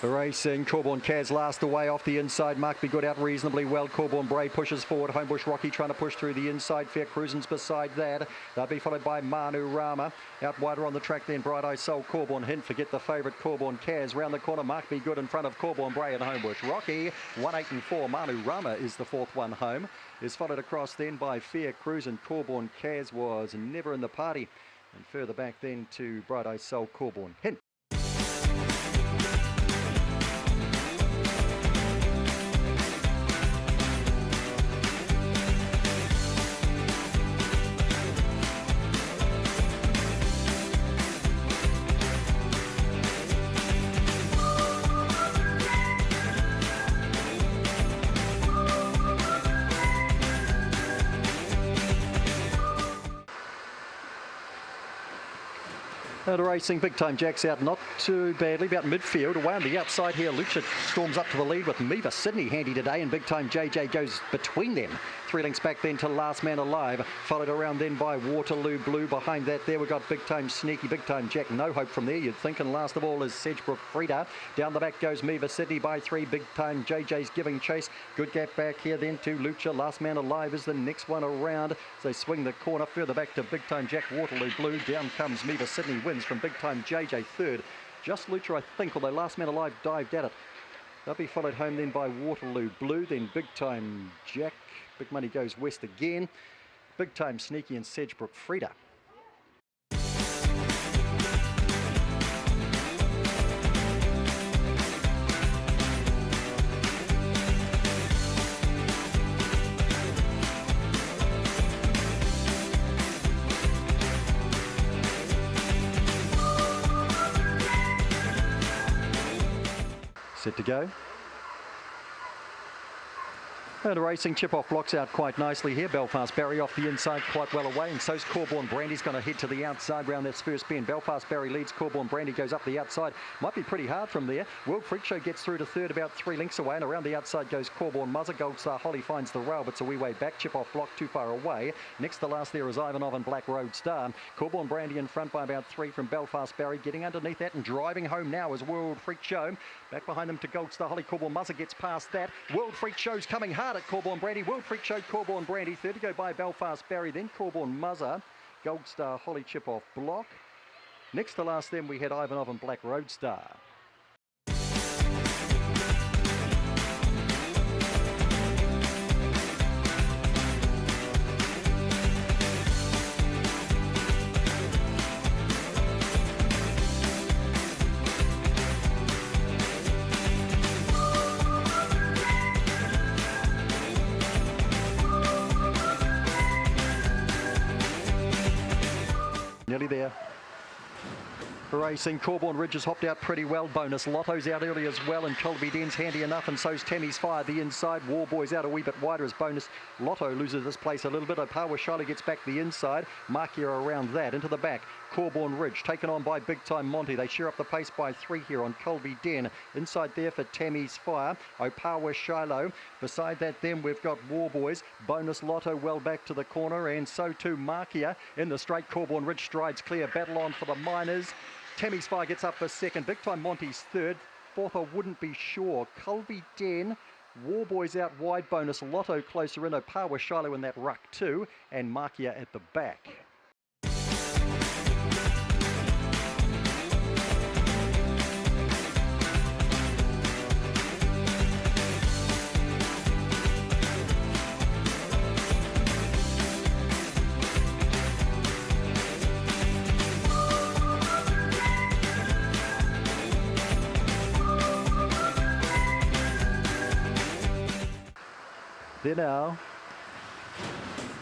Racing, Corborn Kaz last away off the inside. Mark Be Good out reasonably well. Corborn Bray pushes forward. Homebush Rocky trying to push through the inside. Fair Cruisin's beside that. They'll be followed by Manu Rama. Out wider on the track then. Bright Eye Soul, Corborn Hint. Forget the favourite Corborn Kaz. Round the corner, Mark Be Good in front of Corborn Bray and Homebush Rocky. 1, 8 and 4. Manu Rama is the fourth one home. Is followed across then by Fair Cruisin. Corborn Kaz was never in the party. And further back then to Bright Eye Soul, Corborn Hint. Out of racing, Big Time Jack's out not too badly, about midfield. Away on the outside here, Lucha storms up to the lead with Miva Sydney handy today, and Big Time JJ goes between them. 3 lengths back then to Last Man Alive, followed around then by Waterloo Blue. Behind that there we've got Big Time Sneaky, Big Time Jack, no hope from there you'd think, and last of all is Sedgebrook Frida. Down the back goes Miva Sydney by 3, Big Time JJ's giving chase. Good gap back here then to Lucha, Last Man Alive is the next one around. So they swing the corner further back to Big Time Jack, Waterloo Blue. Down comes Miva Sydney, wins from Big Time JJ third. Just Lucha I think, although Last Man Alive dived at it. They'll be followed home then by Waterloo Blue, then Big Time Jack. Big Money goes west again. Big Time Sneaky and Sedgebrook Frida. Set to go. And racing, chip off blocks out quite nicely here. Belfast Barry off the inside quite well away, and so's Corborn Brandy's going to head to the outside round this first bend. Belfast Barry leads, Corborn Brandy goes up the outside. Might be pretty hard from there. World Freak Show gets through to third about 3 lengths away, and around the outside goes Corborn Muzzer. Gold Star Holly finds the rail, but it's a wee way back. Chip off block too far away. Next to last there is Ivanov and Black Road Star. Corborn Brandy in front by about 3 from Belfast Barry. Getting underneath that and driving home now is World Freak Show. Back behind them to Gold Star Holly. Corborn Muzzer gets past that. World Freak Show's coming hard at Corborn Brandy. World Freak Show, Corborn Brandy. Third to go by Belfast Barry, then Corborn Muzzer. Gold Star Holly chip off block. Next to last then we had Ivanov and Black Road Star. Nearly there. Racing, Corborn Ridge has hopped out pretty well. Bonus Lotto's out early as well, and Colby Den's handy enough, and so's Tammy's Fire. The inside, Warboy's out a wee bit wider as Bonus Lotto loses this place a little bit. Opawa Shiley gets back the inside. Markia around that, into the back. Corborn Ridge taken on by Big Time Monty. They share up the pace by 3 here on Colby Den. Inside there for Tammy's Fire, Opawa Shiloh. Beside that then we've got Warboys. Bonus Lotto well back to the corner, and so too Markia in the straight. Corborn Ridge strides clear. Battle on for the Miners. Tammy's Fire gets up for second. Big Time Monty's third. Fourth I wouldn't be sure. Colby Den. Warboys out wide. Bonus Lotto closer in. Opawa Shiloh in that ruck too. And Markia at the back. There now.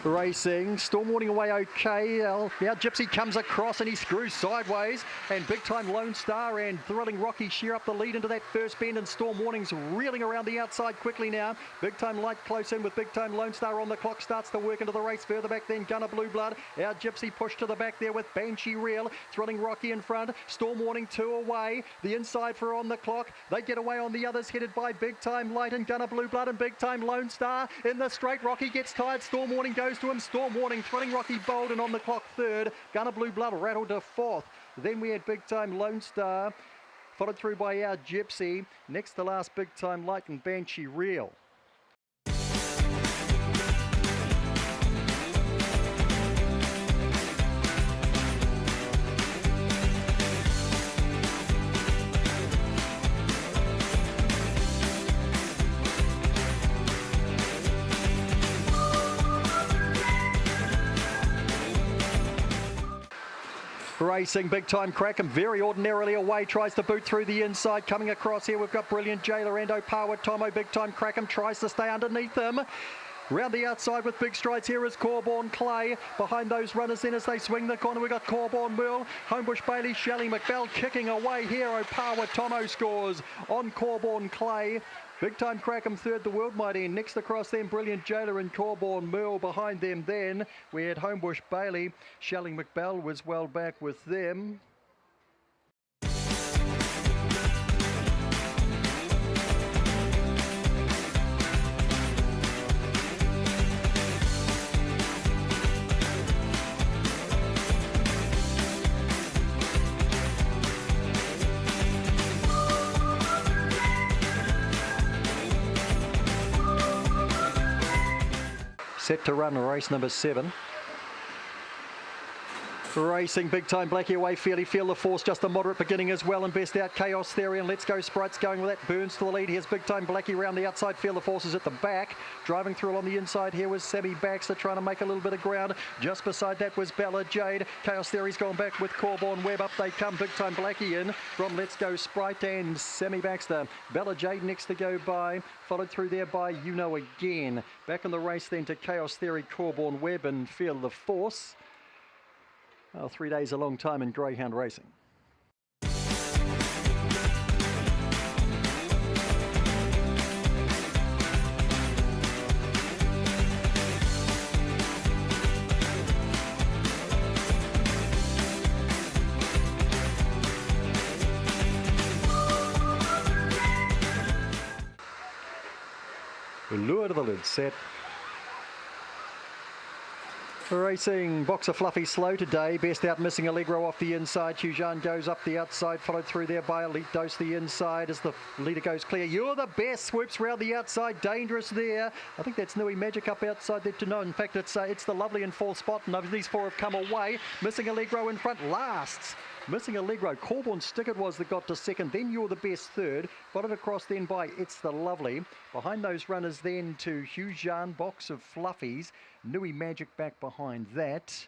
Racing, Storm Warning away okay. Now Gypsy comes across and he screws sideways, and Big Time Lone Star and Thrilling Rocky shear up the lead into that first bend, and Storm Warning's reeling around the outside quickly now. Big Time Light close in with Big Time Lone Star on the clock, starts to work into the race. Further back then Gunner Blue Blood. Our Gypsy pushed to the back there with Banshee Reel. Thrilling Rocky in front. Storm Warning 2 away. The inside for on the clock. They get away on the others, headed by Big Time Light and Gunner Blue Blood and Big Time Lone Star. In the straight, Rocky gets tired. Storm Warning goes to him. Storm Warning, Thrilling Rocky bold and on the clock third. Gunner Blue Blood rattled to fourth. Then we had Big Time Lone Star. followed through by Our Gypsy. Next to last, Big Time Light and Banshee Reel. Racing Big Time Crackham very ordinarily away, tries to boot through the inside. Coming across here, we've got Brilliant Jailer and Power Tomo. Big Time Crackham tries to stay underneath them. Round the outside with big strides here is Corborn Clay. Behind those runners then as they swing the corner, we've got Corborn Merle, Homebush Bailey, Shelley McBell kicking away here. Power Tomo scores on Corborn Clay. Big Time Crackham third, the world might end. Next across them, Brilliant Jailer and Corborn Merle. Behind them then, we had Homebush Bailey. Shelley McBell was well back with them. Set to run race number 7. Racing Big Time Blackie away, fairly feel the force, just a moderate beginning as well, and best out Chaos Theory and Let's Go Sprites going with that. Burns to the lead. Here's Big Time Blackie round the outside, feel the forces at the back. Driving through along the inside here was Sammy Baxter trying to make a little bit of ground. Just beside that was Bella Jade. Chaos Theory's gone back with Corborn Webb. Up they come, Big Time Blackie in from Let's Go Sprite and Sammy Baxter. Bella Jade next to go by, followed through there by You Know Again. Back in the race then to Chaos Theory, Corborn Webb and Feel the Force. Well, 3 days a long time in greyhound racing. Lure to the lid, set. Racing Boxer Fluffy slow today. Best out missing Allegro off the inside. Hujan goes up the outside, followed through there by Elite Dose the inside as the leader goes clear. You're the best, swoops round the outside, dangerous there. I think that's Nui Magic up outside there to know. In fact, it's the Lovely in fourth spot, and these four have come away. Missing Allegro in front, lasts. Missing Allegro. Corborn Stickett was that got to second. Then You're the Best third. Followed across then by It's the Lovely. Behind those runners then to Hujan, Box of Fluffies. Nui Magic back behind that.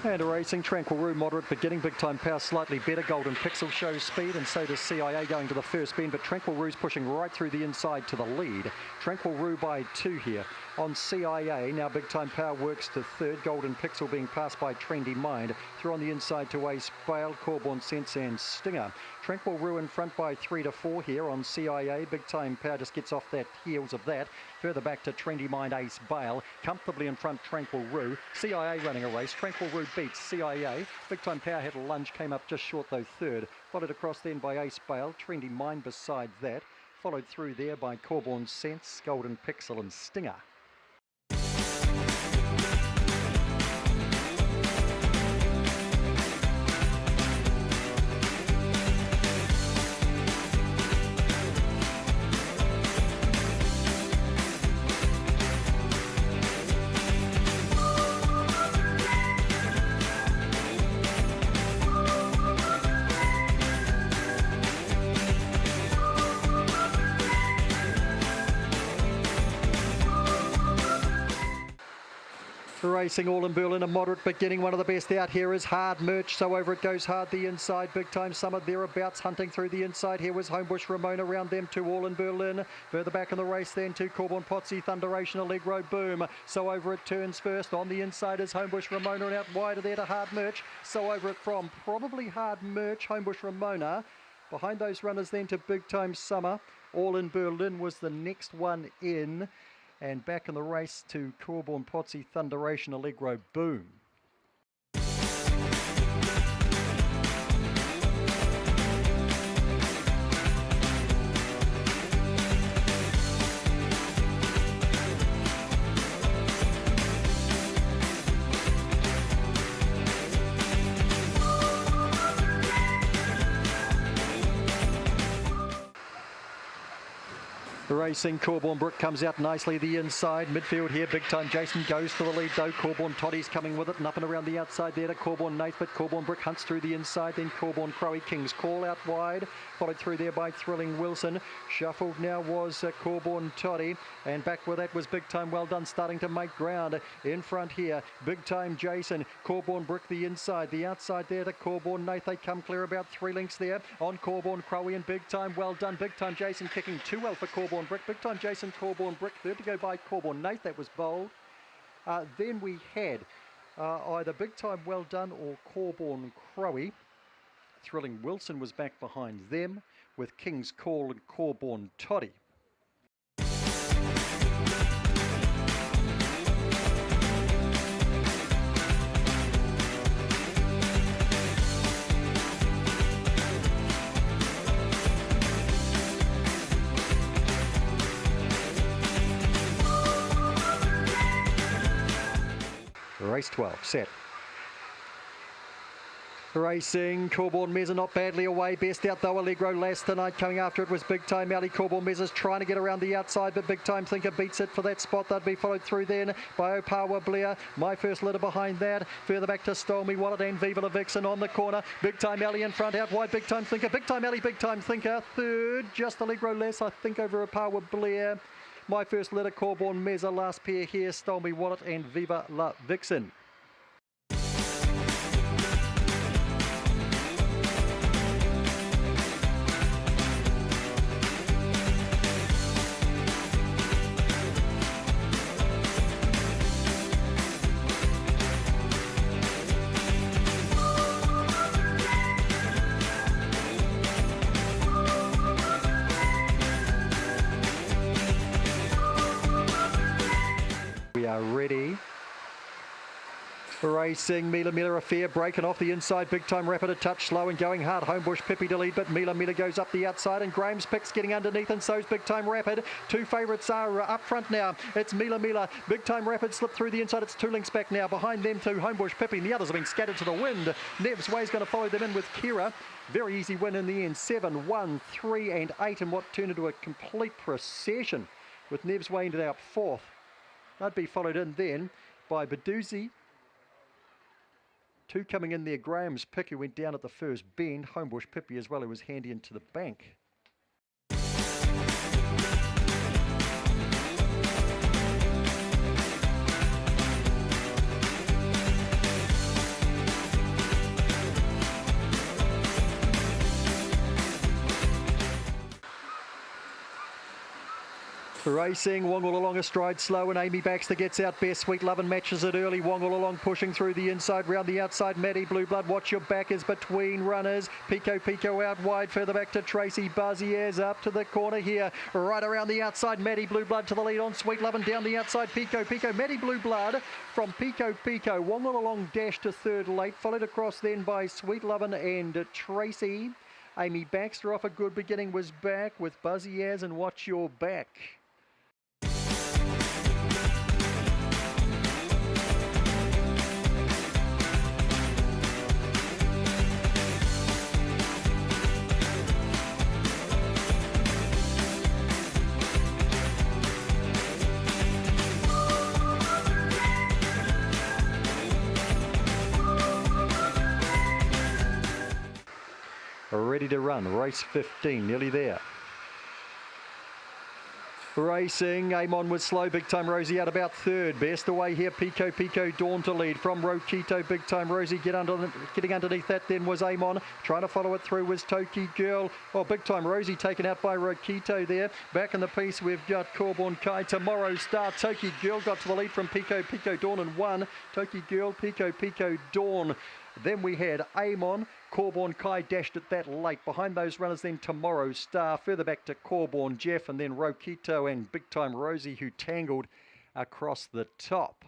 And racing Tranquil Roo moderate beginning, Big Time Power slightly better. Golden Pixel shows speed, and so does CIA going to the first bend, but Tranquil Roo's pushing right through the inside to the lead. Tranquil Roo by 2 here on CIA. Now Big Time Power works to third. Golden Pixel being passed by Trendy Mind. Through on the inside to Ace Bale, Corborn Sense and Stinger. Tranquil Roo in front by 3 to 4 here on CIA. Big Time Power just gets off that heels of that. Further back to Trendy Mind, Ace Bale. Comfortably in front, Tranquil Roo. CIA running a race. Tranquil Roo beats CIA. Big Time Power had a lunge, came up just short though third. Followed across then by Ace Bale. Trendy Mind beside that. Followed through there by Corborn Sense, Golden Pixel and Stinger. Racing all in Berlin, a moderate beginning. One of the best out here is Hard Merch. So over it goes hard the inside. Big Time Summer thereabouts hunting through the inside. Here was Homebush Ramona around them two all in Berlin. Further back in the race then to Corborn Potsy, Thunderation, Allegro Boom. So over it turns first. On the inside is Homebush Ramona and out wider there to Hard Merch. So over it from probably Hard Merch, Homebush Ramona. Behind those runners then to Big Time Summer. All in Berlin was the next one in. And back in the race to Corborn Potsy, Thunderation, Allegro, Boom. Racing, Corborn Brook comes out nicely the inside. Midfield here, Big Time Jason goes for the lead though. Corborn Toddy's coming with it and up and around the outside there to Corborn Nath, but Corborn Brook hunts through the inside. Then Corborn Crowy King's Call out wide, followed through there by Thrilling Wilson. Shuffled now was Corborn Toddy, and back with that was Big Time Well Done starting to make ground. In front here, Big Time Jason, Corborn Brook the inside. The outside there to Corborn Nath. They come clear about 3 lengths there on Corborn Crowy and Big Time Well Done. Big Time Jason kicking too well for Corborn Brook. Big Time Jason, Corborn Brook, third to go by Corborn Nath. That was bold. Then we had either Big Time Well Done or Corborn Crowy. Thrilling Wilson was back behind them with King's Call and Corborn Toddy. Race 12, set. Racing, Corborn Mezza not badly away, best out though Allegro last tonight. Coming after it was Big Time Ali. Corborn Mezza's trying to get around the outside, but Big Time Thinker beats it for that spot. They'd be followed through then by Opawa Blair. My First Litter behind that. Further back to Stole Me Wallet and Viva La Vixen on the corner. Big Time Ali in front, out wide, Big Time Thinker. Big Time Ali, Big Time Thinker. Third, just Allegro less, I think, over Opawa Blair. My First Litter, Corborn Mezza, last pair here, Stole Me Wallet and Viva La Vixen. We are ready. Racing, Mila Mila Affair breaking off the inside. Big Time Rapid a touch slow and going hard. Homebush Pippi to lead, but Mila Mila goes up the outside and Graham's Picks getting underneath, and so's Big Time Rapid. 2 favourites are up front now. It's Mila Mila. Big Time Rapid slipped through the inside. It's 2 lengths back now. Behind them too, Homebush Pippi, and the others have been scattered to the wind. Nev's Way's going to follow them in with Kira. Very easy win in the end. 7, 1, 3 and 8 in what turned into a complete procession with Nev's Way into our 4th. That'd be followed in then by Badoozy. 2 coming in there. Graham's Pick, who went down at the first bend. Homebush Pippi as well, who was handy into the bank. Racing, Wongle along a stride slow, and Amy Baxter gets out best. Sweet Lovin' matches it early. Wongle along pushing through the inside, round the outside. Maddie Blue Blood, watch your back, is between runners. Pico out wide, further back to Tracy Buzziers up to the corner here. Right around the outside, Maddie Blue Blood to the lead on Sweet Lovin'. Down the outside, Pico. Maddie Blue Blood from Pico. Wongle along dash to third late, followed across then by Sweet Lovin' and Tracy. Amy Baxter off a good beginning was back with Buzziers and Watch Your Back. Ready to run, race 15, nearly there. Racing, Amon was slow, Big Time Rosie out about third. Best away here, Pico Dawn to lead from Rokito. Big Time Rosie getting underneath that then was Amon. Trying to follow it through was Toki Girl. Oh, Big Time Rosie taken out by Rokito there. Back in the piece, we've got Corborn Kai. Tomorrow Star, Toki Girl got to the lead from Pico Dawn and won. Toki Girl, Pico Dawn. Then we had Amon. Corborn Kai dashed it that late. Behind those runners then Tomorrow Star. Further back to Corborn Jeff, and then Rokito and Big Time Rosie, who tangled across the top.